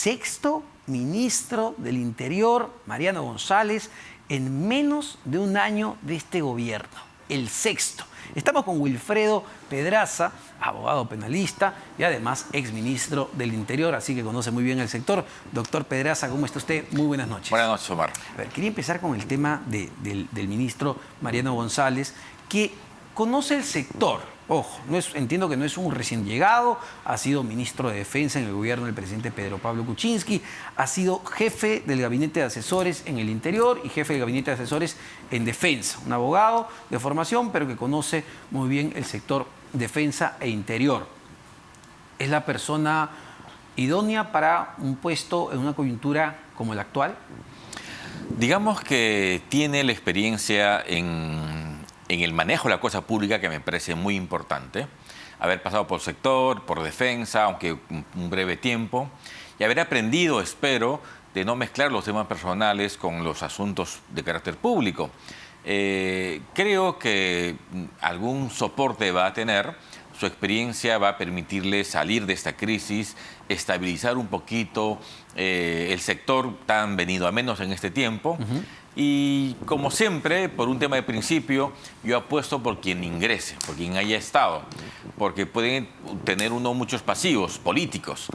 sexto ministro del Interior, Mariano González, en menos de un año de este gobierno. El sexto. Estamos con Wilfredo Pedraza, abogado penalista y además exministro del Interior, así que conoce muy bien el sector. Doctor Pedraza, ¿cómo está usted? Muy buenas noches. Buenas noches, Omar. A ver, quería empezar con el tema del ministro Mariano González, que conoce el sector. Ojo, entiendo que no es un recién llegado, ha sido ministro de Defensa en el gobierno del presidente Pedro Pablo Kuczynski, ha sido jefe del gabinete de asesores en el Interior y jefe del gabinete de asesores en Defensa. Un abogado de formación, pero que conoce muy bien el sector Defensa e Interior. ¿Es la persona idónea para un puesto en una coyuntura como la actual? Digamos que tiene la experiencia en el manejo de la cosa pública, que me parece muy importante. Haber pasado por sector, por defensa, aunque un breve tiempo, y haber aprendido, espero, de no mezclar los temas personales con los asuntos de carácter público. Creo que algún soporte va a tener. Su experiencia va a permitirle salir de esta crisis, estabilizar un poquito el sector tan venido a menos en este tiempo. Y como siempre, por un tema de principio, yo apuesto por quien ingrese, por quien haya estado, porque pueden tener uno muchos pasivos políticos.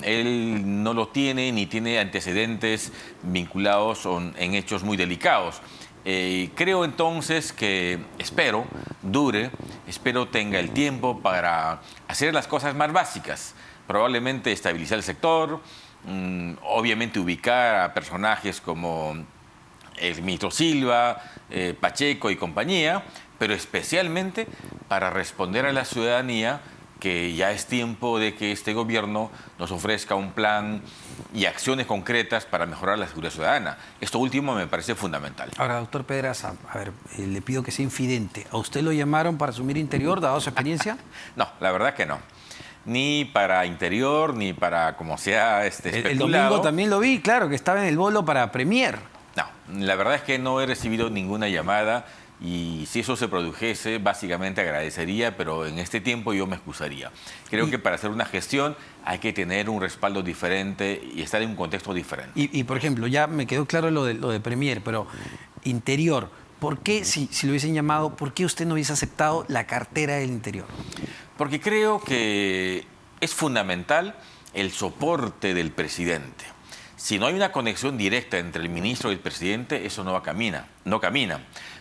Él no lo tiene ni tiene antecedentes vinculados en hechos muy delicados. Creo entonces que espero tenga el tiempo para hacer las cosas más básicas, probablemente estabilizar el sector, obviamente ubicar a personajes como el ministro Silva, Pacheco y compañía, pero especialmente para responder a la ciudadanía que ya es tiempo de que este gobierno nos ofrezca un plan y acciones concretas para mejorar la seguridad ciudadana. Esto último me parece fundamental. Ahora, doctor Pedraza, a ver, le pido que sea infidente. ¿A usted lo llamaron para asumir Interior, dado su experiencia? No, la verdad que no. Ni para Interior, ni para como sea especulado. El domingo también lo vi, claro, que estaba en el bolo para Premier. No, la verdad es que no he recibido ninguna llamada y si eso se produjese, básicamente agradecería, pero en este tiempo yo me excusaría. Creo que para hacer una gestión hay que tener un respaldo diferente y estar en un contexto diferente. Y por ejemplo, ya me quedó claro lo de Premier, pero Interior, ¿por qué, si lo hubiesen llamado, por qué usted no hubiese aceptado la cartera del Interior? Porque creo que es fundamental el soporte del presidente. Si no hay una conexión directa entre el ministro y el presidente, eso no camina.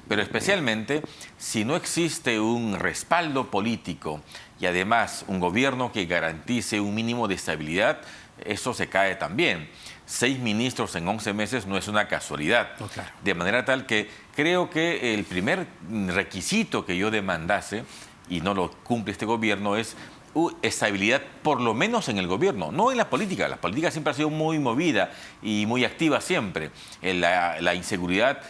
Pero especialmente si no existe un respaldo político y además un gobierno que garantice un mínimo de estabilidad, eso se cae también. 6 ministros en 11 meses no es una casualidad. No, claro. De manera tal que creo que el primer requisito que yo demandase, y no lo cumple este gobierno, es estabilidad, por lo menos en el gobierno, no en la política. La política siempre ha sido muy movida y muy activa siempre. La inseguridad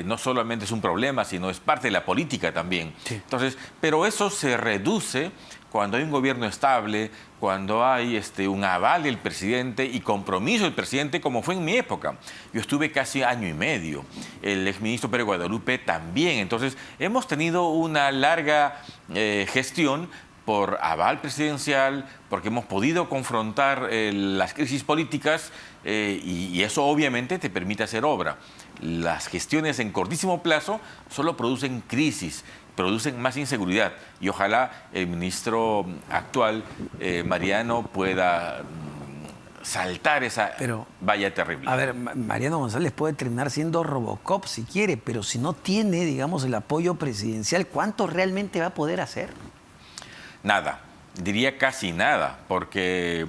no solamente es un problema, sino es parte de la política también. Sí. Entonces, pero eso se reduce cuando hay un gobierno estable, cuando hay un aval del presidente y compromiso del presidente, como fue en mi época. Yo estuve casi año y medio. El exministro Pérez Guadalupe también. Entonces, hemos tenido una larga gestión por aval presidencial, porque hemos podido confrontar las crisis políticas y eso obviamente te permite hacer obra. Las gestiones en cortísimo plazo solo producen crisis, producen más inseguridad y ojalá el ministro actual, Mariano, pueda saltar esa valla terrible. A ver, Mariano González puede terminar siendo Robocop si quiere, pero si no tiene, digamos, el apoyo presidencial, ¿cuánto realmente va a poder hacer? Nada, diría casi nada, porque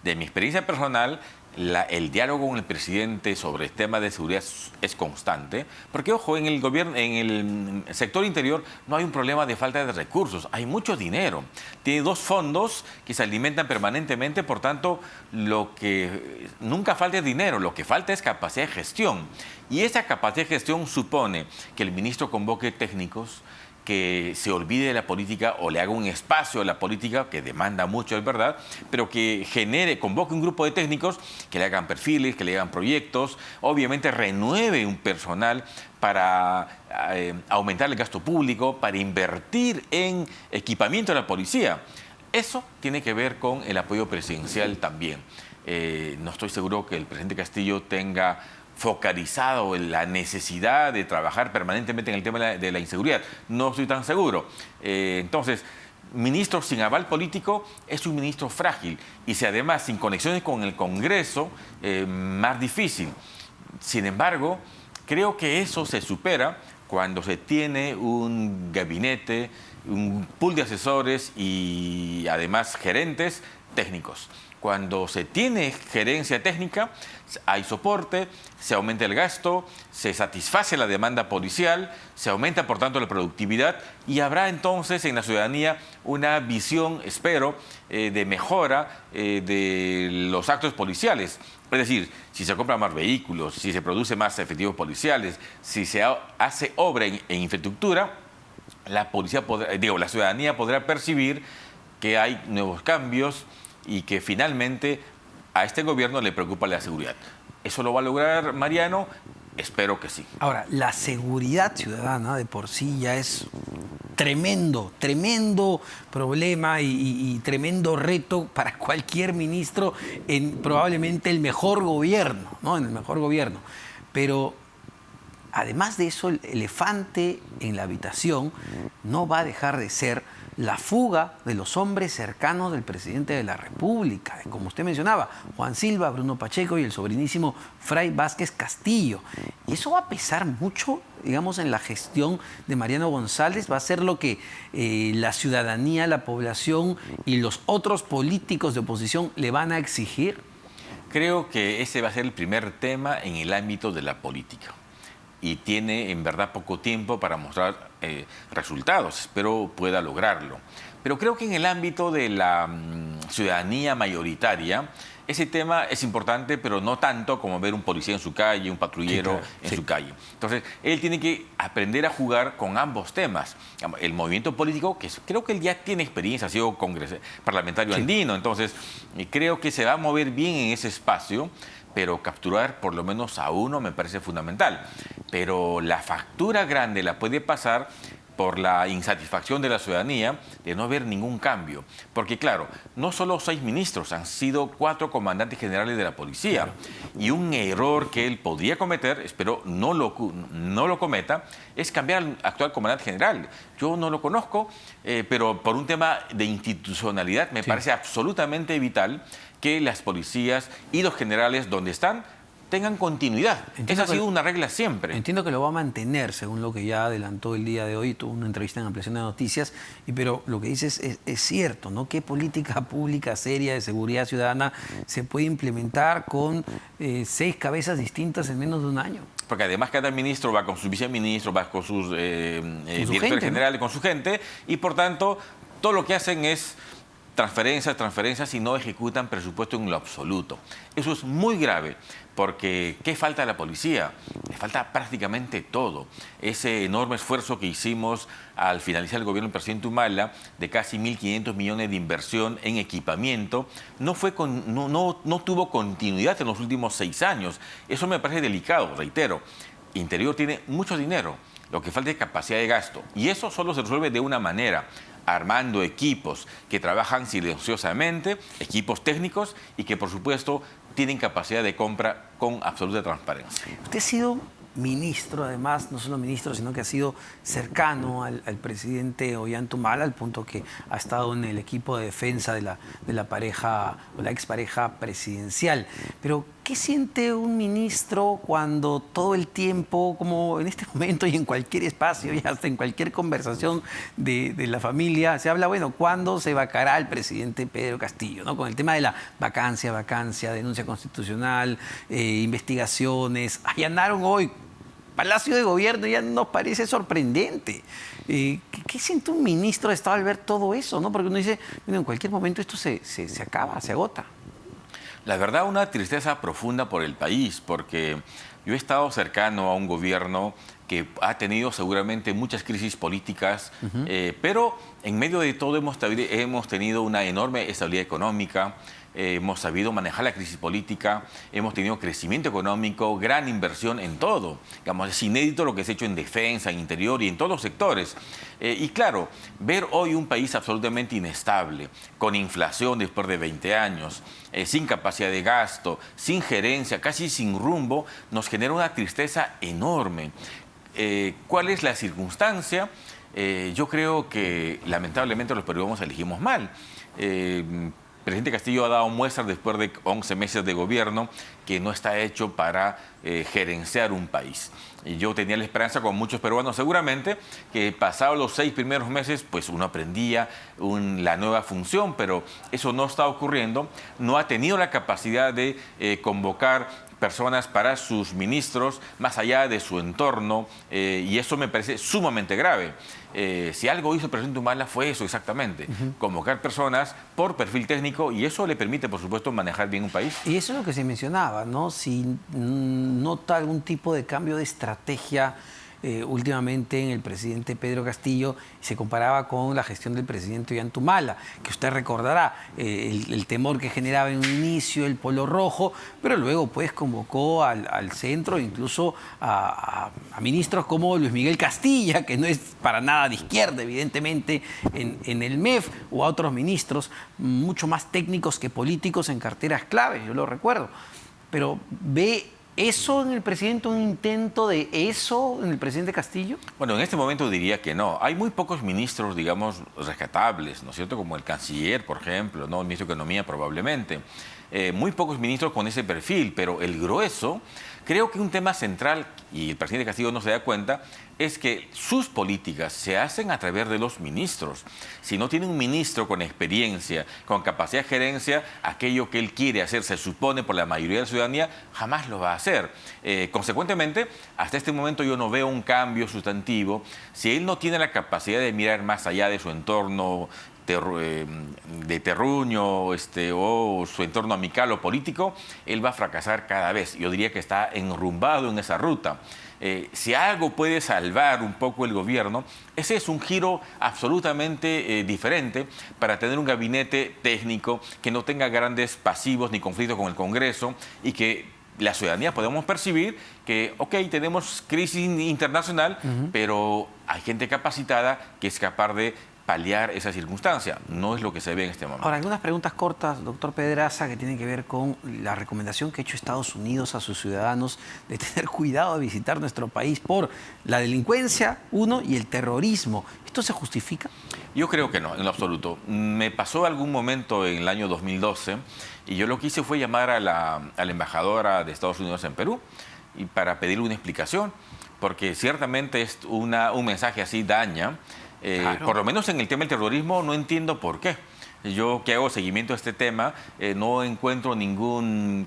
de mi experiencia personal, el diálogo con el presidente sobre el tema de seguridad es constante, porque ojo, en el gobierno, en el sector interior no hay un problema de falta de recursos, hay mucho dinero. Tiene 2 fondos que se alimentan permanentemente, por tanto, lo que nunca falta es dinero, lo que falta es capacidad de gestión. Y esa capacidad de gestión supone que el ministro convoque técnicos, que se olvide de la política o le haga un espacio a la política, que demanda mucho, es verdad, pero que convoque un grupo de técnicos que le hagan perfiles, que le hagan proyectos, obviamente renueve un personal para aumentar el gasto público, para invertir en equipamiento de la policía. Eso tiene que ver con el apoyo presidencial también. no estoy seguro que el presidente Castillo tenga focalizado en la necesidad de trabajar permanentemente en el tema de la inseguridad. No estoy tan seguro. Entonces, ministro sin aval político es un ministro frágil y si además sin conexiones con el Congreso, más difícil. Sin embargo, creo que eso se supera cuando se tiene un gabinete, un pool de asesores y además gerentes técnicos. Cuando se tiene gerencia técnica, hay soporte, se aumenta el gasto, se satisface la demanda policial, se aumenta por tanto la productividad y habrá entonces en la ciudadanía una visión, espero, de mejora de los actos policiales. Es decir, si se compran más vehículos, si se produce más efectivos policiales, si se hace obra en infraestructura, la ciudadanía podrá percibir que hay nuevos cambios y que finalmente a este gobierno le preocupa la seguridad. ¿Eso lo va a lograr Mariano? Espero que sí. Ahora, la seguridad ciudadana de por sí ya es tremendo problema y tremendo reto para cualquier ministro en probablemente el mejor gobierno, ¿no? En el mejor gobierno. Pero además de eso, el elefante en la habitación no va a dejar de ser la fuga de los hombres cercanos del presidente de la República, como usted mencionaba, Juan Silva, Bruno Pacheco y el sobrinísimo Fray Vázquez Castillo. Y eso va a pesar mucho, digamos, en la gestión de Mariano González, va a ser lo que la ciudadanía, la población y los otros políticos de oposición le van a exigir. Creo que ese va a ser el primer tema en el ámbito de la política. Y tiene en verdad poco tiempo para mostrar resultados. Espero pueda lograrlo. Pero creo que en el ámbito de la ciudadanía mayoritaria, ese tema es importante, pero no tanto como ver un policía en su calle, un patrullero en su calle. Entonces, él tiene que aprender a jugar con ambos temas. El movimiento político, que creo que él ya tiene experiencia, ha sido parlamentario andino, entonces creo que se va a mover bien en ese espacio, pero capturar por lo menos a uno me parece fundamental. Pero la factura grande la puede pasar por la insatisfacción de la ciudadanía de no ver ningún cambio. Porque claro, no solo 6 ministros, han sido 4 comandantes generales de la policía. Claro. Y un error que él podría cometer, espero no lo cometa, es cambiar al actual comandante general. Yo no lo conozco, pero por un tema de institucionalidad me parece absolutamente vital que las policías y los generales donde están tengan continuidad. Esa ha sido una regla siempre. Entiendo que lo va a mantener, según lo que ya adelantó el día de hoy, tuvo una entrevista en Ampliación de Noticias, pero lo que dices es cierto, ¿no? ¿Qué política pública seria de seguridad ciudadana se puede implementar con 6 cabezas distintas en menos de un año? Porque además cada ministro va con sus viceministros, va con sus directores generales, con su gente, y por tanto todo lo que hacen es transferencias y no ejecutan presupuesto en lo absoluto. Eso es muy grave, porque ¿qué falta a la policía? Le falta prácticamente todo. Ese enorme esfuerzo que hicimos al finalizar el gobierno del presidente Humala, de casi 1.500 millones de inversión en equipamiento, no tuvo continuidad en los últimos 6 años. Eso me parece delicado, reitero. Interior tiene mucho dinero, lo que falta es capacidad de gasto. Y eso solo se resuelve de una manera: armando equipos que trabajan silenciosamente, equipos técnicos y que, por supuesto, tienen capacidad de compra con absoluta transparencia. Usted ha sido ministro, además, no solo ministro, sino que ha sido cercano al presidente Ollanta Humala, al punto que ha estado en el equipo de defensa de la pareja o la expareja presidencial. Pero, ¿qué siente un ministro cuando todo el tiempo, como en este momento y en cualquier espacio y hasta en cualquier conversación de la familia, se habla, bueno, ¿cuándo se vacará el presidente Pedro Castillo? ¿No? Con el tema de la vacancia, denuncia constitucional, investigaciones. Allanaron hoy Palacio de Gobierno, ya nos parece sorprendente. ¿Qué siente un ministro de Estado al ver todo eso? ¿No? Porque uno dice, bueno, en cualquier momento esto se acaba, se agota. La verdad, una tristeza profunda por el país, porque yo he estado cercano a un gobierno que ha tenido seguramente muchas crisis políticas, pero en medio de todo hemos tenido una enorme estabilidad económica, hemos sabido manejar la crisis política, hemos tenido crecimiento económico, gran inversión en todo. Digamos, es inédito lo que se ha hecho en defensa, en interior y en todos los sectores. Y claro, ver hoy un país absolutamente inestable, con inflación después de 20 años, sin capacidad de gasto, sin gerencia, casi sin rumbo, nos genera una tristeza enorme. ¿Cuál es la circunstancia? Yo creo que lamentablemente los peruanos elegimos mal. El presidente Castillo ha dado muestras después de 11 meses de gobierno que no está hecho para gerenciar un país. Y yo tenía la esperanza, con muchos peruanos seguramente, que pasados los 6 primeros meses, pues uno aprendía la nueva función, pero eso no está ocurriendo. No ha tenido la capacidad de convocar personas para sus ministros, más allá de su entorno, y eso me parece sumamente grave. Si algo hizo el presidente Humala fue eso exactamente, convocar personas por perfil técnico, y eso le permite, por supuesto, manejar bien un país. Y eso es lo que se mencionaba, ¿no? Si nota algún tipo de cambio de estrategia últimamente en el presidente Pedro Castillo, se comparaba con la gestión del presidente Ollanta, que usted recordará el temor que generaba en un inicio, el polo rojo, pero luego pues convocó al centro, incluso a ministros como Luis Miguel Castilla, que no es para nada de izquierda, evidentemente, en el MEF, o a otros ministros mucho más técnicos que políticos en carteras claves, yo lo recuerdo. Pero ¿ve eso en el presidente, un intento de eso en el presidente Castillo? Bueno, en este momento diría que no. Hay muy pocos ministros, digamos, rescatables, ¿no es cierto? Como el canciller, por ejemplo, ¿no? El ministro de Economía probablemente. Muy pocos ministros con ese perfil, pero el grueso, creo que un tema central, y el presidente Castillo no se da cuenta, es que sus políticas se hacen a través de los ministros. Si no tiene un ministro con experiencia, con capacidad de gerencia, aquello que él quiere hacer, se supone por la mayoría de la ciudadanía, jamás lo va a hacer. Consecuentemente, hasta este momento yo no veo un cambio sustantivo. Si él no tiene la capacidad de mirar más allá de su entorno de terruño o su entorno amical o político, él va a fracasar cada vez. Yo diría que está enrumbado en esa ruta. Si algo puede salvar un poco el gobierno, ese es un giro absolutamente diferente para tener un gabinete técnico que no tenga grandes pasivos ni conflictos con el Congreso y que la ciudadanía podemos percibir que, ok, tenemos crisis internacional, pero hay gente capacitada que es capaz de paliar esa circunstancia. No es lo que se ve en este momento. Ahora, algunas preguntas cortas, doctor Pedraza, que tienen que ver con la recomendación que ha hecho Estados Unidos a sus ciudadanos de tener cuidado de visitar nuestro país por la delincuencia, uno, y el terrorismo. ¿Esto se justifica? Yo creo que no, en lo absoluto. Me pasó algún momento en el año 2012 y yo lo que hice fue llamar a la embajadora de Estados Unidos en Perú y para pedirle una explicación, porque ciertamente un mensaje así daña. Claro. Por lo menos en el tema del terrorismo no entiendo por qué. Yo que hago seguimiento a este tema, no encuentro ningún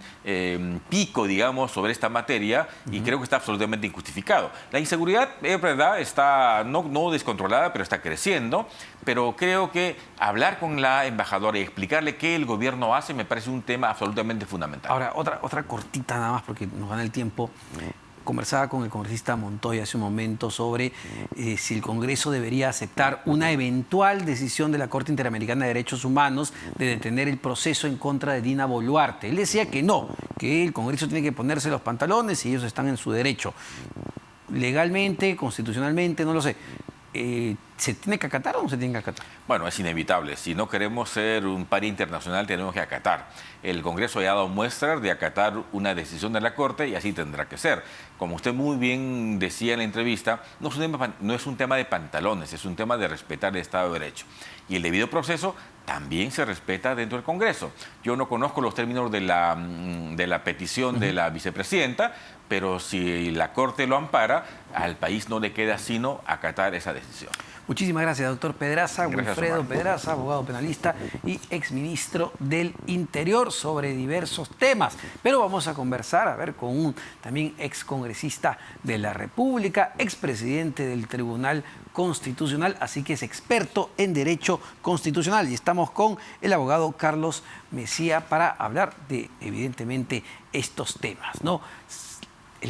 pico, digamos, sobre esta materia y creo que está absolutamente injustificado. La inseguridad, es verdad, está no descontrolada, pero está creciendo. Pero creo que hablar con la embajadora y explicarle qué el gobierno hace me parece un tema absolutamente fundamental. Ahora, otra cortita nada más, porque nos gana el tiempo. Conversaba con el congresista Montoya hace un momento sobre si el Congreso debería aceptar una eventual decisión de la Corte Interamericana de Derechos Humanos de detener el proceso en contra de Dina Boluarte. Él decía que no, que el Congreso tiene que ponerse los pantalones y ellos están en su derecho. Legalmente, constitucionalmente, no lo sé. ¿Se tiene que acatar o no se tiene que acatar? Bueno, es inevitable. Si no queremos ser un par internacional, tenemos que acatar. El Congreso ya ha dado muestras de acatar una decisión de la Corte y así tendrá que ser. Como usted muy bien decía en la entrevista, no es un tema de pantalones, es un tema de respetar el Estado de Derecho. Y el debido proceso también se respeta dentro del Congreso. Yo no conozco los términos de la petición de la vicepresidenta, pero si la Corte lo ampara, al país no le queda sino acatar esa decisión. Muchísimas gracias, doctor Pedraza, Wilfredo Pedraza, abogado penalista y exministro del Interior, sobre diversos temas. Pero vamos a conversar, a ver, con un también excongresista de la República, expresidente del Tribunal Constitucional, así que es experto en Derecho Constitucional. Y estamos con el abogado Carlos Messía para hablar de, evidentemente, estos temas, ¿no?